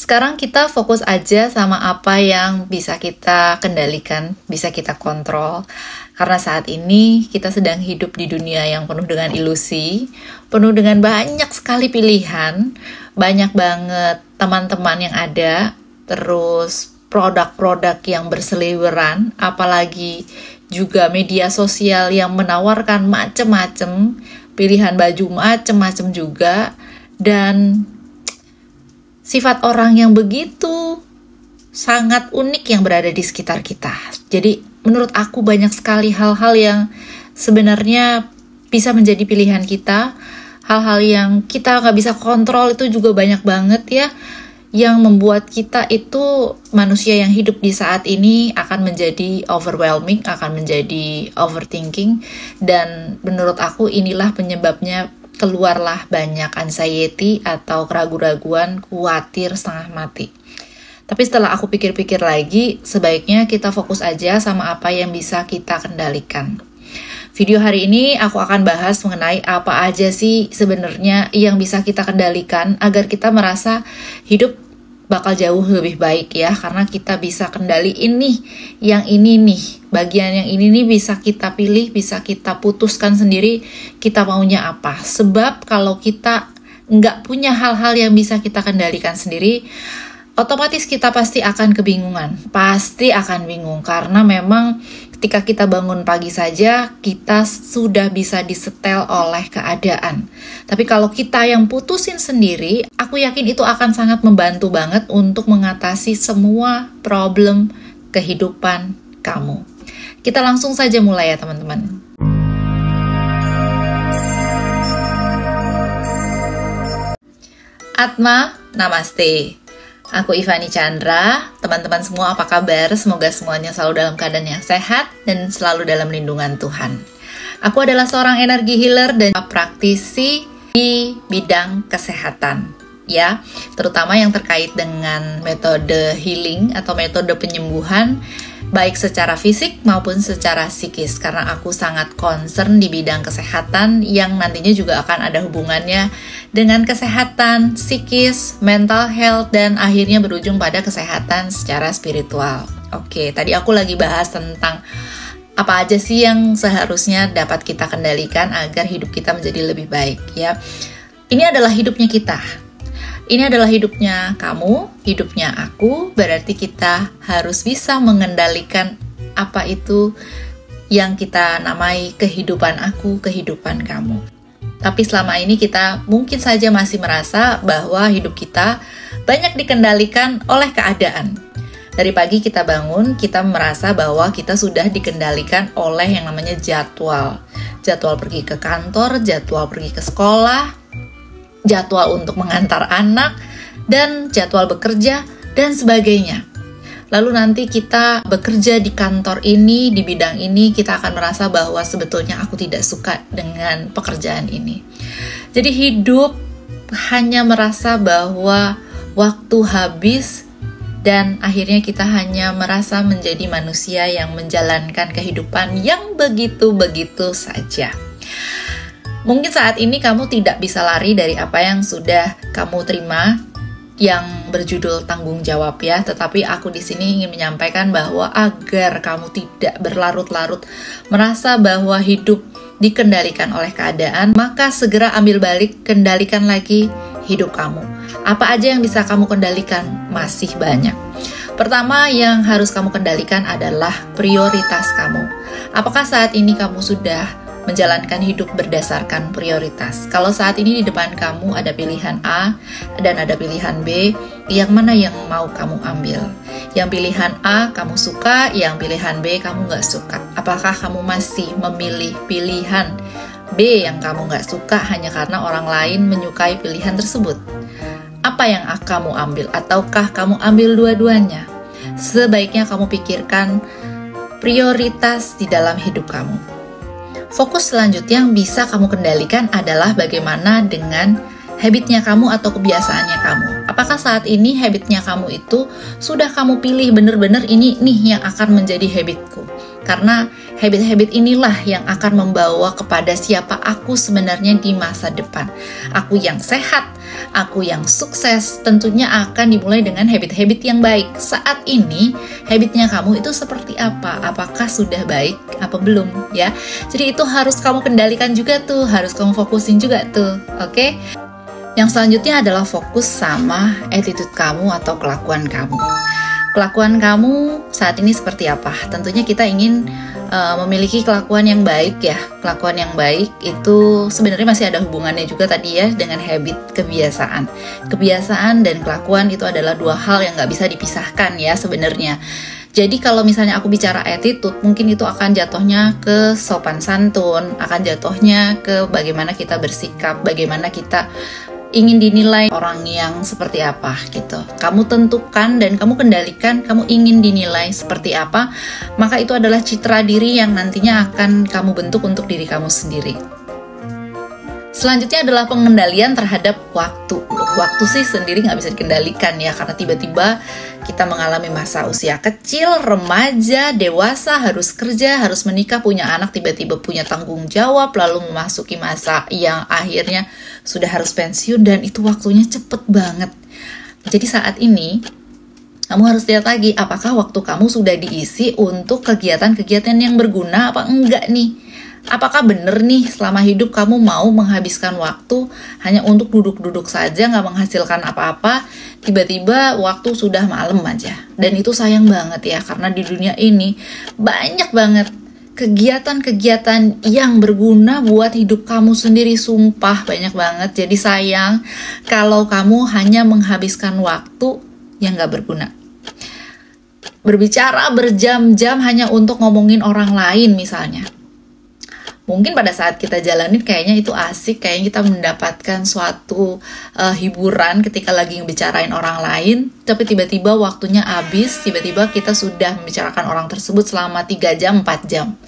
Sekarang kita fokus aja sama apa yang bisa kita kendalikan, bisa kita kontrol. Karena saat ini kita sedang hidup di dunia yang penuh dengan ilusi, penuh dengan banyak sekali pilihan, banyak banget teman-teman yang ada, terus produk-produk yang berseliweran, apalagi juga media sosial yang menawarkan macem-macem, pilihan baju macem-macem juga, dan sifat orang yang begitu sangat unik yang berada di sekitar kita. Jadi menurut aku banyak sekali hal-hal yang sebenarnya bisa menjadi pilihan kita. Hal-hal yang kita nggak bisa kontrol itu juga banyak banget ya. Yang membuat kita itu manusia yang hidup di saat ini akan menjadi overwhelming, akan menjadi overthinking. Dan menurut aku inilah penyebabnya keluarlah banyak anxiety atau keraguan-raguan, khawatir, setengah mati. Tapi setelah aku pikir-pikir lagi, sebaiknya kita fokus aja sama apa yang bisa kita kendalikan. Video hari ini aku akan bahas mengenai apa aja sih sebenarnya yang bisa kita kendalikan agar kita merasa hidup bakal jauh lebih baik ya, karena kita bisa kendaliin nih, yang ini nih, bagian yang ini nih bisa kita pilih, bisa kita putuskan sendiri kita maunya apa. Sebab kalau kita nggak punya hal-hal yang bisa kita kendalikan sendiri, otomatis kita pasti akan kebingungan, pasti akan bingung, karena memang ketika kita bangun pagi saja, kita sudah bisa disetel oleh keadaan. Tapi kalau kita yang putusin sendiri, aku yakin itu akan sangat membantu banget untuk mengatasi semua problem kehidupan kamu. Kita langsung saja mulai ya teman-teman. Atma, namaste. Aku Ivani Chandra, teman-teman semua apa kabar? Semoga semuanya selalu dalam keadaan yang sehat dan selalu dalam lindungan Tuhan. Aku adalah seorang energi healer dan praktisi di bidang kesehatan, ya, terutama yang terkait dengan metode healing atau metode penyembuhan, baik secara fisik maupun secara psikis, karena aku sangat concern di bidang kesehatan yang nantinya juga akan ada hubungannya dengan kesehatan psikis, mental health, dan akhirnya berujung pada kesehatan secara spiritual. Oke, tadi aku lagi bahas tentang apa aja sih yang seharusnya dapat kita kendalikan agar hidup kita menjadi lebih baik ya. Ini adalah hidupnya kita. Ini adalah hidupnya kamu, hidupnya aku, berarti kita harus bisa mengendalikan apa itu yang kita namai kehidupan aku, kehidupan kamu. Tapi selama ini kita mungkin saja masih merasa bahwa hidup kita banyak dikendalikan oleh keadaan. Dari pagi kita bangun, kita merasa bahwa kita sudah dikendalikan oleh yang namanya jadwal. Jadwal pergi ke kantor, jadwal pergi ke sekolah, jadwal untuk mengantar anak, dan jadwal bekerja, dan sebagainya. Lalu nanti kita bekerja di kantor ini, di bidang ini, kita akan merasa bahwa sebetulnya aku tidak suka dengan pekerjaan ini. Jadi hidup hanya merasa bahwa waktu habis, dan akhirnya kita hanya merasa menjadi manusia yang menjalankan kehidupan yang begitu-begitu saja. Mungkin saat ini kamu tidak bisa lari dari apa yang sudah kamu terima yang berjudul tanggung jawab ya, tetapi aku di sini ingin menyampaikan bahwa agar kamu tidak berlarut-larut merasa bahwa hidup dikendalikan oleh keadaan, maka segera ambil balik, kendalikan lagi hidup kamu. Apa aja yang bisa kamu kendalikan? Masih banyak. Pertama yang harus kamu kendalikan adalah prioritas kamu. Apakah saat ini kamu sudah menjalankan hidup berdasarkan prioritas? Kalau saat ini di depan kamu ada pilihan A dan ada pilihan B, yang mana yang mau kamu ambil? Yang pilihan A kamu suka, yang pilihan B kamu nggak suka. Apakah kamu masih memilih pilihan B yang kamu nggak suka hanya karena orang lain menyukai pilihan tersebut? Apa yang kamu ambil? Ataukah kamu ambil dua-duanya? Sebaiknya kamu pikirkan prioritas di dalam hidup kamu. Fokus selanjutnya yang bisa kamu kendalikan adalah bagaimana dengan habitnya kamu atau kebiasaannya kamu. Apakah saat ini habitnya kamu itu sudah kamu pilih benar-benar ini nih yang akan menjadi habitku? Karena habit-habit inilah yang akan membawa kepada siapa aku sebenarnya di masa depan. Aku yang sehat, aku yang sukses, tentunya akan dimulai dengan habit-habit yang baik. Saat ini, habitnya kamu itu seperti apa? Apakah sudah baik, apa belum? Ya, jadi itu harus kamu kendalikan juga tuh, harus kamu fokusin juga tuh, oke? Yang selanjutnya adalah fokus sama attitude kamu atau kelakuan kamu. Kelakuan kamu saat ini seperti apa? Tentunya kita ingin memiliki kelakuan yang baik ya. Kelakuan yang baik itu sebenarnya masih ada hubungannya juga tadi ya dengan habit, kebiasaan. Kebiasaan dan kelakuan itu adalah dua hal yang nggak bisa dipisahkan ya sebenarnya. Jadi kalau misalnya aku bicara attitude, mungkin itu akan jatuhnya ke sopan santun, akan jatuhnya ke bagaimana kita bersikap, bagaimana kita ingin dinilai orang yang seperti apa gitu. Kamu tentukan dan kamu kendalikan kamu ingin dinilai seperti apa, maka itu adalah citra diri yang nantinya akan kamu bentuk untuk diri kamu sendiri. Selanjutnya adalah pengendalian terhadap waktu. Waktu sih sendiri nggak bisa dikendalikan ya, karena tiba-tiba kita mengalami masa usia kecil, remaja, dewasa, harus kerja, harus menikah, punya anak, tiba-tiba punya tanggung jawab, lalu memasuki masa yang akhirnya sudah harus pensiun, dan itu waktunya cepet banget. Jadi saat ini, kamu harus lihat lagi, apakah waktu kamu sudah diisi untuk kegiatan-kegiatan yang berguna apa enggak nih? Apakah bener nih selama hidup kamu mau menghabiskan waktu hanya untuk duduk-duduk saja, nggak menghasilkan apa-apa, tiba-tiba waktu sudah malam aja. Dan itu sayang banget ya, karena di dunia ini banyak banget kegiatan-kegiatan yang berguna buat hidup kamu sendiri, sumpah banyak banget. Jadi sayang kalau kamu hanya menghabiskan waktu yang nggak berguna. Berbicara berjam-jam hanya untuk ngomongin orang lain misalnya. Mungkin pada saat kita jalanin kayaknya itu asik, kayaknya kita mendapatkan suatu hiburan ketika lagi ngebicarain orang lain, tapi tiba-tiba waktunya habis, tiba-tiba kita sudah membicarakan orang tersebut selama 3 jam, 4 jam.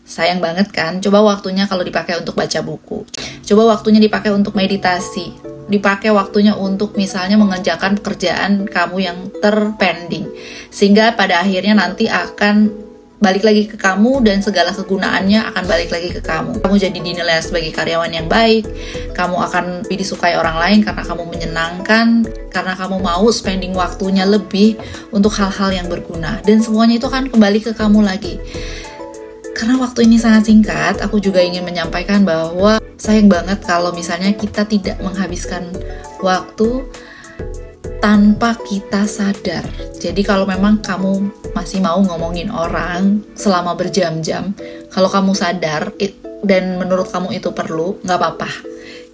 Sayang banget kan? Coba waktunya kalau dipakai untuk baca buku, coba waktunya dipakai untuk meditasi, dipakai waktunya untuk misalnya mengerjakan pekerjaan kamu yang terpending, sehingga pada akhirnya nanti akan balik lagi ke kamu dan segala kegunaannya akan balik lagi ke kamu. Kamu jadi dinilai sebagai karyawan yang baik, kamu akan lebih disukai orang lain karena kamu menyenangkan, karena kamu mau spending waktunya lebih untuk hal-hal yang berguna, dan semuanya itu akan kembali ke kamu lagi. Karena waktu ini sangat singkat, aku juga ingin menyampaikan bahwa sayang banget kalau misalnya kita tidak menghabiskan waktu tanpa kita sadar. Jadi kalau memang kamu masih mau ngomongin orang selama berjam-jam, kalau kamu sadar dan menurut kamu itu perlu, nggak apa-apa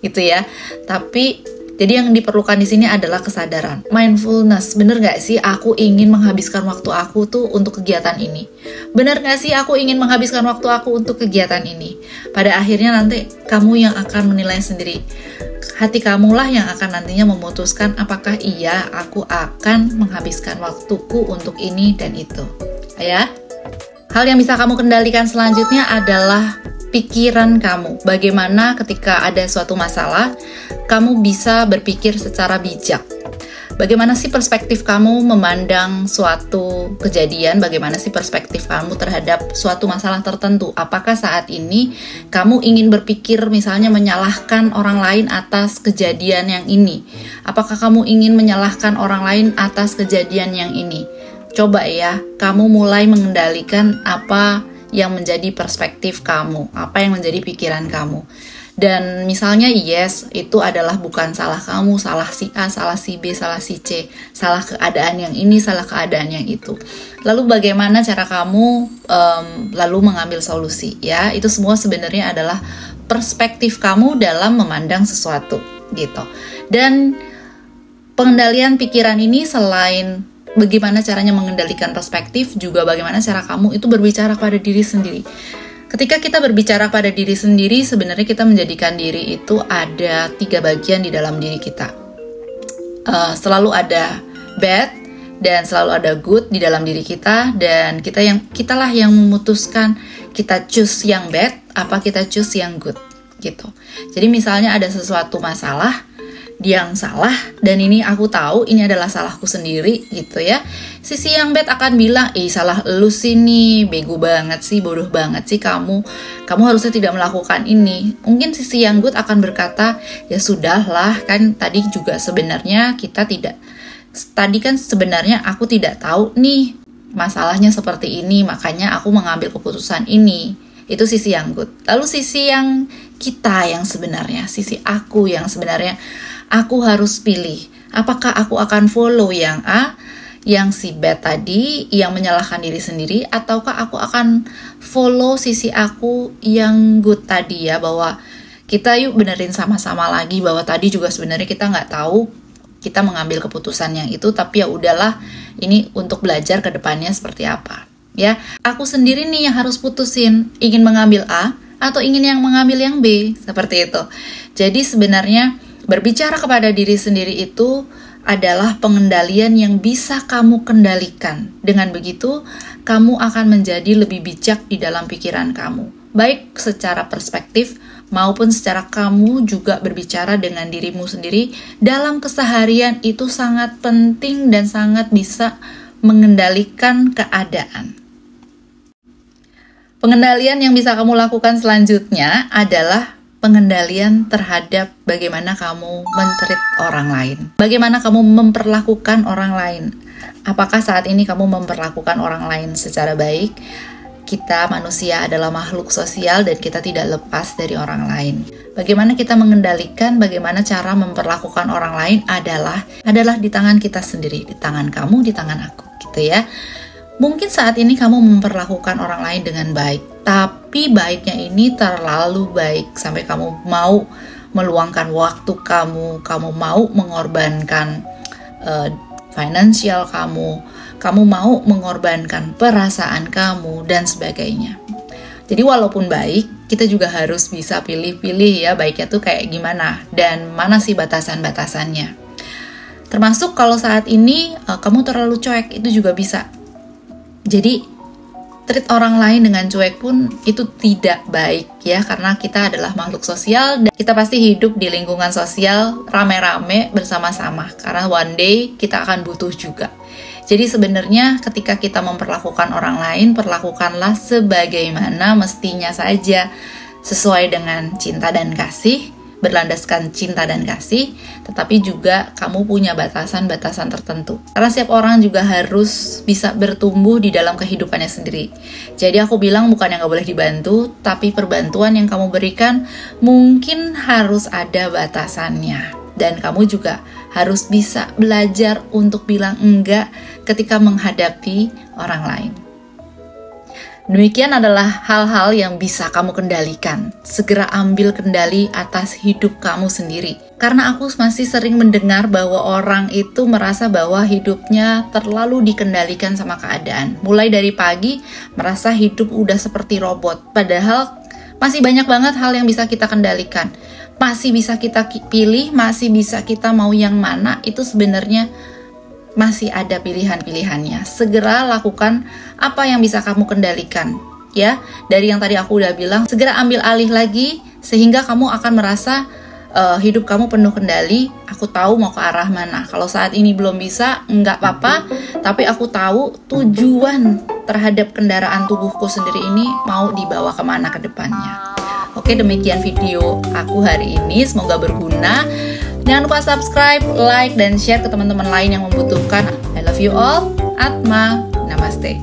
gitu ya. Tapi jadi yang diperlukan di sini adalah kesadaran, mindfulness. Bener nggak sih aku ingin menghabiskan waktu aku tuh untuk kegiatan ini? Bener nggak sih aku ingin menghabiskan waktu aku untuk kegiatan ini? Pada akhirnya nanti kamu yang akan menilai sendiri. Hati kamulah yang akan nantinya memutuskan apakah iya aku akan menghabiskan waktuku untuk ini dan itu. Ya. Hal yang bisa kamu kendalikan selanjutnya adalah pikiran kamu. Bagaimana ketika ada suatu masalah, kamu bisa berpikir secara bijak. Bagaimana sih perspektif kamu memandang suatu kejadian? Bagaimana sih perspektif kamu terhadap suatu masalah tertentu? Apakah saat ini kamu ingin berpikir misalnya menyalahkan orang lain atas kejadian yang ini? Apakah kamu ingin menyalahkan orang lain atas kejadian yang ini? Coba ya, kamu mulai mengendalikan apa yang menjadi perspektif kamu, apa yang menjadi pikiran kamu. Dan misalnya yes, itu adalah bukan salah kamu, salah si A, salah si B, salah si C, salah keadaan yang ini, salah keadaan yang itu. Lalu bagaimana cara kamu lalu mengambil solusi ya? Itu semua sebenarnya adalah perspektif kamu dalam memandang sesuatu gitu. Dan pengendalian pikiran ini selain bagaimana caranya mengendalikan perspektif, juga bagaimana cara kamu itu berbicara pada diri sendiri. Ketika kita berbicara pada diri sendiri, sebenarnya kita menjadikan diri itu ada 3 bagian di dalam diri kita. Selalu ada bad dan selalu ada good di dalam diri kita, dan kitalah yang memutuskan kita choose yang bad apa kita choose yang good gitu. Jadi misalnya ada sesuatu masalah dia yang salah dan ini aku tahu ini adalah salahku sendiri gitu ya. Sisi yang bad akan bilang, salah lu sih nih, bego banget sih, bodoh banget sih kamu harusnya tidak melakukan ini. Mungkin sisi yang good akan berkata, ya sudahlah, kan tadi juga sebenarnya sebenarnya aku tidak tahu nih masalahnya seperti ini, makanya aku mengambil keputusan ini. Itu sisi yang good. Lalu sisi yang kita yang sebenarnya, sisi aku yang sebenarnya, aku harus pilih. Apakah aku akan follow yang A, yang si bad tadi, yang menyalahkan diri sendiri, ataukah aku akan follow sisi aku yang good tadi ya, bahwa kita yuk benerin sama-sama lagi, bahwa tadi juga sebenarnya kita nggak tahu, kita mengambil keputusan yang itu, tapi ya udahlah, ini untuk belajar ke depannya seperti apa. Ya, aku sendiri nih yang harus putusin, ingin mengambil A atau ingin yang mengambil yang B, seperti itu. Jadi sebenarnya berbicara kepada diri sendiri itu adalah pengendalian yang bisa kamu kendalikan. Dengan begitu, kamu akan menjadi lebih bijak di dalam pikiran kamu. Baik secara perspektif maupun secara kamu juga berbicara dengan dirimu sendiri dalam keseharian itu sangat penting dan sangat bisa mengendalikan keadaan. Pengendalian yang bisa kamu lakukan selanjutnya adalah pengendalian terhadap bagaimana kamu men-treat orang lain. Bagaimana kamu memperlakukan orang lain. Apakah saat ini kamu memperlakukan orang lain secara baik? Kita manusia adalah makhluk sosial dan kita tidak lepas dari orang lain. Bagaimana kita mengendalikan, bagaimana cara memperlakukan orang lain adalah di tangan kita sendiri, di tangan kamu, di tangan aku, gitu ya. Mungkin saat ini kamu memperlakukan orang lain dengan baik, tapi baiknya ini terlalu baik sampai kamu mau meluangkan waktu kamu mau mengorbankan finansial kamu mau mengorbankan perasaan kamu dan sebagainya. Jadi walaupun baik, kita juga harus bisa pilih-pilih ya, baiknya tuh kayak gimana dan mana sih batasan-batasannya. Termasuk kalau saat ini kamu terlalu cuek, itu juga bisa. Jadi, treat orang lain dengan cuek pun itu tidak baik ya, karena kita adalah makhluk sosial dan kita pasti hidup di lingkungan sosial rame-rame bersama-sama, karena one day kita akan butuh juga. Jadi sebenarnya ketika kita memperlakukan orang lain, perlakukanlah sebagaimana mestinya saja, sesuai dengan cinta dan kasih, berlandaskan cinta dan kasih, tetapi juga kamu punya batasan-batasan tertentu. Karena setiap orang juga harus bisa bertumbuh di dalam kehidupannya sendiri. Jadi aku bilang bukan yang gak boleh dibantu, tapi perbantuan yang kamu berikan mungkin harus ada batasannya. Dan kamu juga harus bisa belajar untuk bilang enggak ketika menghadapi orang lain. Demikian adalah hal-hal yang bisa kamu kendalikan. Segera ambil kendali atas hidup kamu sendiri. Karena aku masih sering mendengar bahwa orang itu merasa bahwa hidupnya terlalu dikendalikan sama keadaan. Mulai dari pagi, merasa hidup udah seperti robot. Padahal masih banyak banget hal yang bisa kita kendalikan. Masih bisa kita pilih, masih bisa kita mau yang mana, itu sebenarnya masih ada pilihan-pilihannya. Segera lakukan apa yang bisa kamu kendalikan ya. Dari yang tadi aku udah bilang, segera ambil alih lagi sehingga kamu akan merasa hidup kamu penuh kendali. Aku tahu mau ke arah mana. Kalau saat ini belum bisa, nggak apa-apa, tapi aku tahu tujuan terhadap kendaraan tubuhku sendiri ini mau dibawa kemana ke depannya. Oke, demikian video aku hari ini, semoga berguna. Jangan lupa subscribe, like, dan share ke teman-teman lain yang membutuhkan. I love you all. Atma. Namaste.